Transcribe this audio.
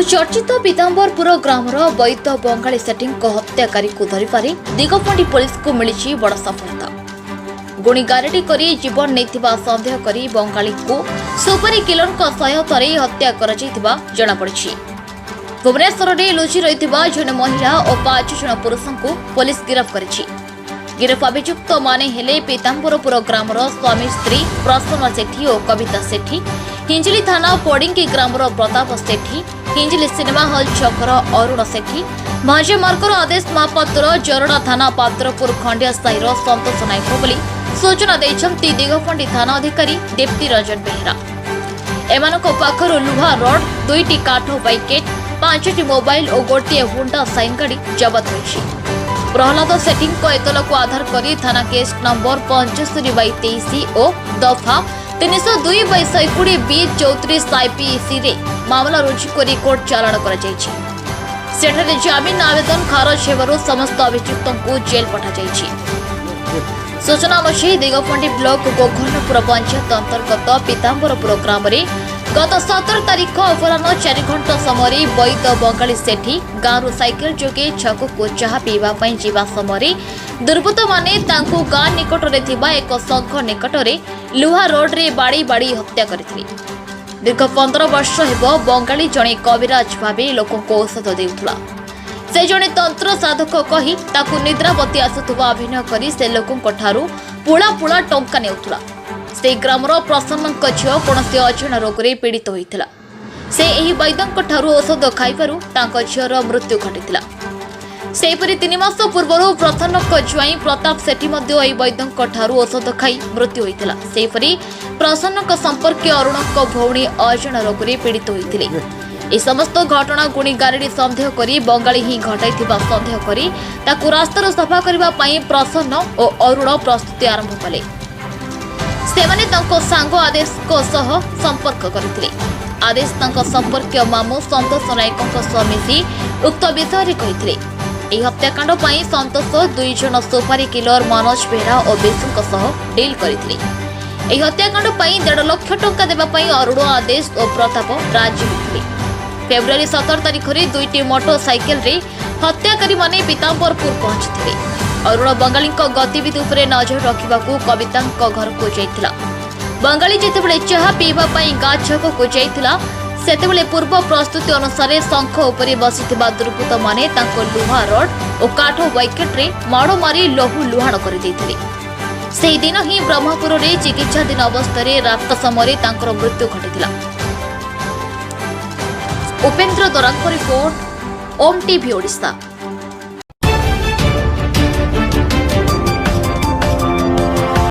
बहुचर्चित पीताम्बरपुर ग्रामर वैद बंगाली सेटिंग को हत्याकारी को धरिपारी दिगपंडी पुलिस को मिली बड़ सफलता। गुणी गारेडी कर जीवन नहीं सन्देह कर बंगाली को सुपारी किलर सहायता हत्या कर जनापड़ी। भुवनेश्वर में लुचि रही जड़े महिला और 5 जन पुरुषों को पुलिस गिरफ्त कर गिरफ अभियुक्त माने हेले पीताम्बरपुर ग्रामर स्वामी स्त्री प्रसन्न सेठी और कविता सेठी, हिंजिली थाना पोडिंगी ग्रामर प्रताप सेठी, हिंजिली सिनेमा हॉल छकर अरुण सेठी, महाजमार्गर आदेश महापात्र जरड़ा थाना पात्रपुर खंडिया साहिर संतोष नायक बोली सूचना देइछंती दिगपंडी थाना अधिकारी दीप्ति रंजन बेहेरा। एमानक पाखर लुहा रड 2टी काठ बैकेट 5टी मोबाइल और गोटे हुंडा साइन गाड़ी जबत होइछि। प्रहलाद सेठीं को एतल को आधार करी थाना केस नंबर 75/23 और दफा 302/120 B34 IPC रे मामला रुजु करी कोर्ट चालाण करा जायछि। सेठारे जामिन आवेदन खारज हेबारु समस्त अभियुक्तों को जेल पठा जायछि। सूचना अनुसार दिगपंडी ब्लॉक गोघर्णपुर पंचायत अंतर्गत पीताम्बरपुर ग्राम में गत 17 तारीख अपराह 4 घंटा समय वैद बंगाली सेठी गाँव साइकेल जोगे छक को चाह पीवाई जावा समय दुर्बृत्त माने गाँ निकट में एक संघ निकट में लुहा रोड रे बाड़ी बाड़ी हत्या करथिले। दीर्घ 15 वर्ष हेब बंगाली जड़े कविराज भावे लोक औषध देउथुला। से जड़े तंत्र साधक कही ताकू निद्रावती आसुवा अभिनय करी से लोकों ठारू पुला पुला टंका नेउथुला। से ग्रामर प्रसन्न झील कौन अजण रोग में पीड़ित होता। से यही वैद्यों ठारू औषध खाइबारु तांको झीर मृत्यु घटी। सेहीपरि 3 मास पूर्व प्रसन्न ज्वाई प्रताप सेठी वैद्यों ठारू औषध खाई मृत्यु होता। सेहीपरि प्रसन्न संपर्क अरुण भौणी अजण रोग में पीड़ित होते। ए समस्त घटना गुणी गारेडी सन्देह करी बंगाली ही घटाई सन्देह करी ताकू रास्तार सफा करने प्रसन्न और अरुण प्रस्तुति आरंभ कले। सेमाने तांको सांग आदेश को सह संपर्क करथिले। आदेश तांको संपर्क मामू संतोष नायकों सह मिसी उक्त विषय कहिथिले। एही हत्याकांड पई संतोष 2 जन सुपारी किलर मनोज बेहरा और बेसुक सह डील करथिले। एही हत्याकांड पई 1.5 लाख टंका देबा पई अरुण आदेश और प्रताप राजी होथिले। फेब्रुआरी 17 तारीख में 2टी मोटरसाइकेल रे हत्याकारी माने पीताम्बरपुर पहुंचथिले। अरुण बंगाली गतिविधि उपरे नजर रखिबाकू कविता घर को जाइथिला। बंगाली जेतेबेले चाह पीवा पई गाँ छक को जाइथिला सेतेबेले पूर्व प्रस्तुति अनुसार शंख उपरे बसिथिबा दुर्बृत्त माने तांको लुहा रड और काठ बैकेट रे माड़ मारी लहू लुहाण कर दैथिले। सेही दिन ही ब्रह्मपुर रे चिकित्साधीन अवस्था रे रात समय तांकर मृत्यु घटिथिला। उपेन्द्र दरांग रिपोर्ट ओम टीवी ओडिशा।